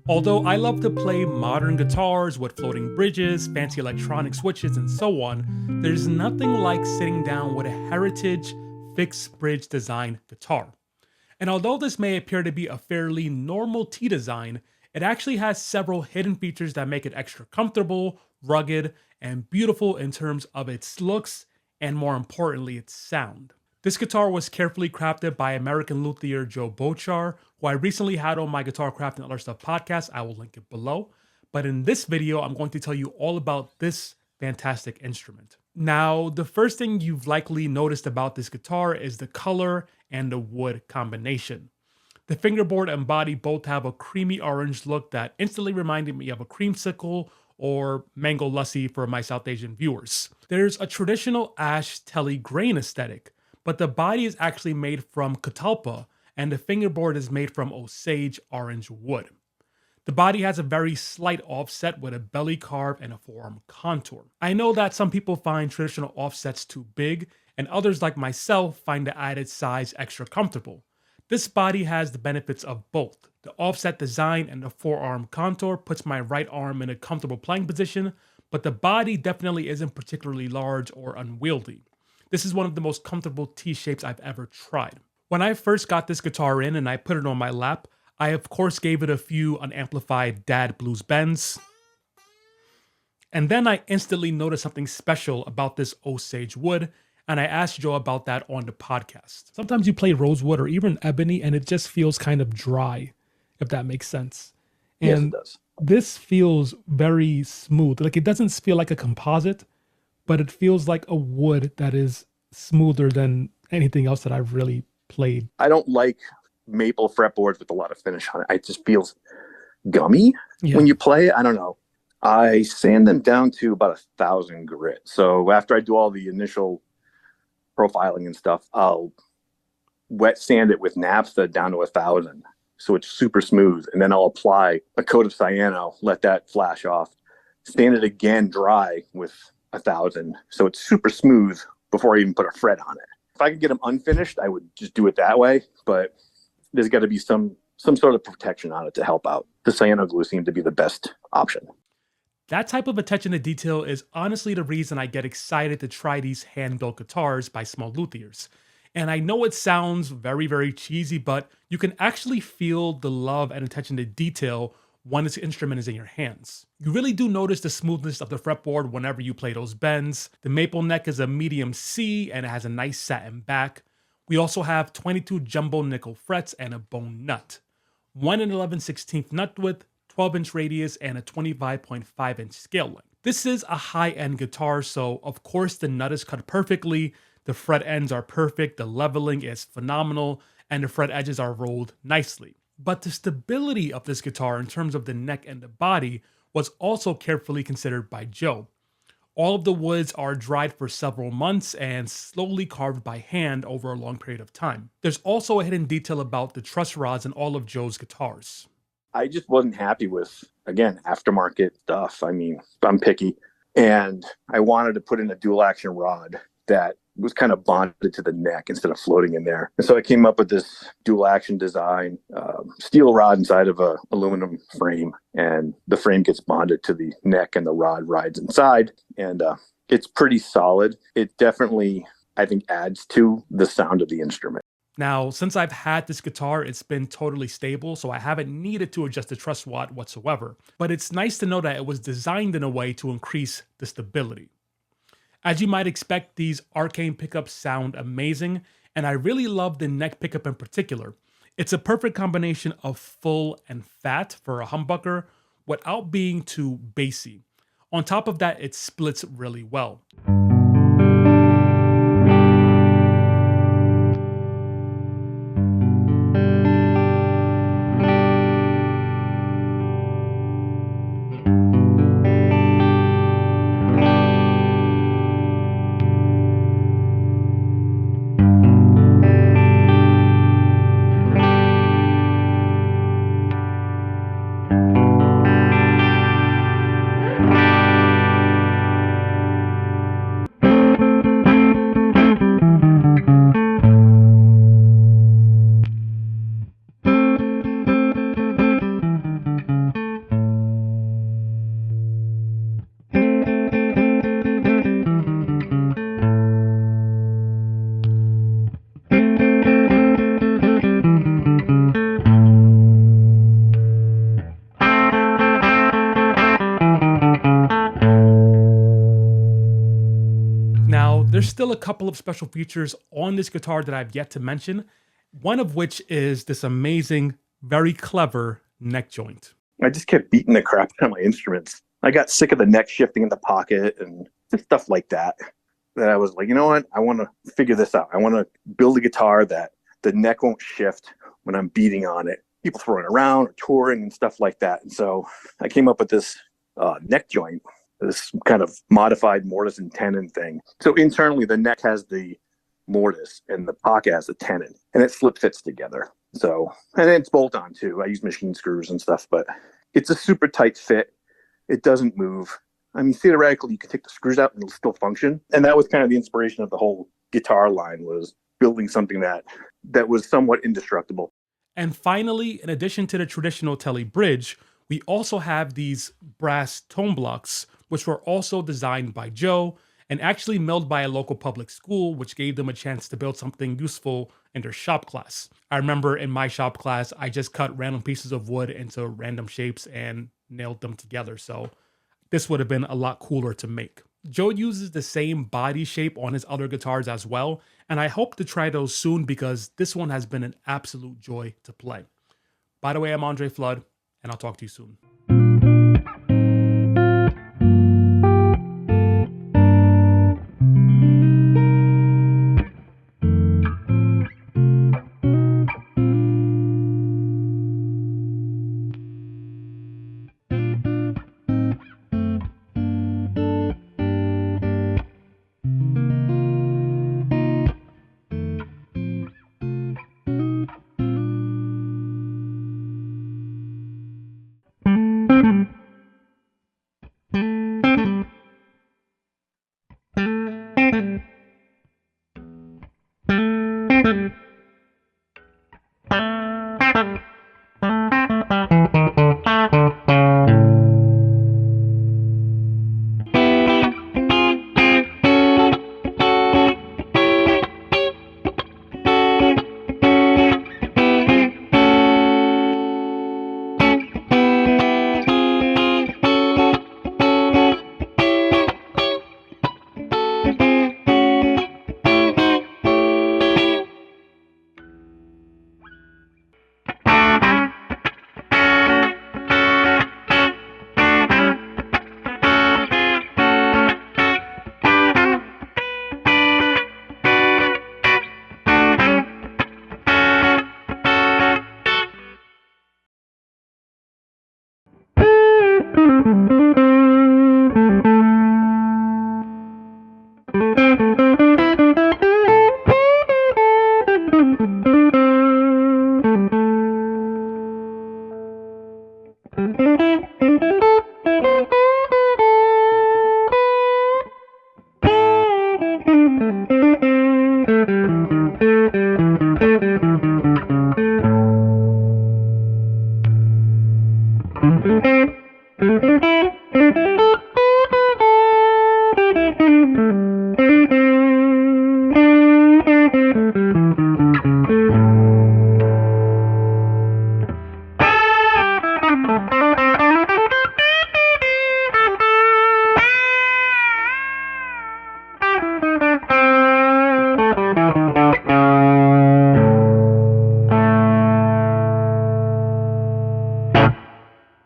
Although I love to play modern guitars with floating bridges, fancy electronic switches, and so on, there's nothing like sitting down with a heritage fixed bridge design guitar. And although this may appear to be a fairly normal T design, it actually has several hidden features that make it extra comfortable, rugged, and beautiful in terms of its looks and, more importantly, its sound. This guitar was carefully crafted by American luthier Joe Bochar, who I recently had on my Guitar Craft and Other Stuff podcast. I will link it below. But in this video, I'm going to tell you all about this fantastic instrument. Now, the first thing you've likely noticed about this guitar is the color and the wood combination. The fingerboard and body both have a creamy orange look that instantly reminded me of a creamsicle or mango lassi for my South Asian viewers. There's a traditional ash Tele grain aesthetic, but the body is actually made from catalpa and the fingerboard is made from Osage orange wood. The body has a very slight offset with a belly carve and a forearm contour. I know that some people find traditional offsets too big, and others like myself find the added size extra comfortable. This body has the benefits of both. The offset design and the forearm contour puts my right arm in a comfortable playing position, but the body definitely isn't particularly large or unwieldy. This is one of the most comfortable T-shapes I've ever tried. When I first got this guitar in and I put it on my lap, I of course gave it a few unamplified dad blues bends. And then I instantly noticed something special about this Osage wood, and I asked Joe about that on the podcast. Sometimes you play rosewood or even ebony and it just feels kind of dry, if that makes sense. And yes, it does. This feels very smooth. Like, it doesn't feel like a composite, but it feels like a wood that is smoother than anything else that I've really played. I don't like maple fretboards with a lot of finish on it. It just feels gummy when you play it. I don't know. I sand them down to about 1,000 grit. So after I do all the initial profiling and stuff, I'll wet sand it with naphtha down to 1,000. So it's super smooth. And then I'll apply a coat of cyano, let that flash off, sand it again dry with 1,000. So it's super smooth before I even put a fret on it. If I could get them unfinished, I would just do it that way. But there's got to be some sort of protection on it to help out. The cyano glue seemed to be the best option. That type of attention to detail is honestly the reason I get excited to try these hand-built guitars by small luthiers. And I know it sounds very, very cheesy, but you can actually feel the love and attention to detail when this instrument is in your hands. You really do notice the smoothness of the fretboard whenever you play those bends. The maple neck is a medium C and it has a nice satin back. We also have 22 jumbo nickel frets and a bone nut. 1 11/16 nut width, 12-inch radius, and a 25.5-inch scale length. This is a high-end guitar, so of course the nut is cut perfectly, the fret ends are perfect, the leveling is phenomenal, and the fret edges are rolled nicely. But the stability of this guitar in terms of the neck and the body was also carefully considered by Joe. All of the woods are dried for several months and slowly carved by hand over a long period of time. There's also a hidden detail about the truss rods in all of Joe's guitars. I just wasn't happy with, again, aftermarket stuff. I mean, I'm picky. And I wanted to put in a dual action rod that was kind of bonded to the neck instead of floating in there. And so I came up with this dual action design, steel rod inside of a aluminum frame, and the frame gets bonded to the neck and the rod rides inside. And it's pretty solid. It definitely, I think, adds to the sound of the instrument. Now, since I've had this guitar, it's been totally stable, so I haven't needed to adjust the truss rod whatsoever. But it's nice to know that it was designed in a way to increase the stability. As you might expect, these arcane pickups sound amazing, and I really love the neck pickup in particular. It's a perfect combination of full and fat for a humbucker without being too bassy. On top of that, it splits really well. a couple of special features on this guitar that I've yet to mention, one of which is this amazing, very clever neck joint. I just kept beating the crap out of my instruments. I got sick of the neck shifting in the pocket and just stuff like that. That I was like, you know what? I want to figure this out. I want to build a guitar that the neck won't shift when I'm beating on it. People throwing it around or touring and stuff like that. And so I came up with this neck joint, this kind of modified mortise and tenon thing. So internally, the neck has the mortise and the pocket has the tenon, and it slip fits together. So, and it's bolt on too. I use machine screws and stuff, but it's a super tight fit. It doesn't move. I mean, theoretically, you can take the screws out and it'll still function. And that was kind of the inspiration of the whole guitar line, was building something that was somewhat indestructible. And finally, in addition to the traditional Tele bridge, we also have these brass tone blocks, which were also designed by Joe and actually milled by a local public school, which gave them a chance to build something useful in their shop class. I remember in my shop class, I just cut random pieces of wood into random shapes and nailed them together. So this would have been a lot cooler to make. Joe uses the same body shape on his other guitars as well, and I hope to try those soon because this one has been an absolute joy to play. By the way, I'm Andre Flood, and I'll talk to you soon.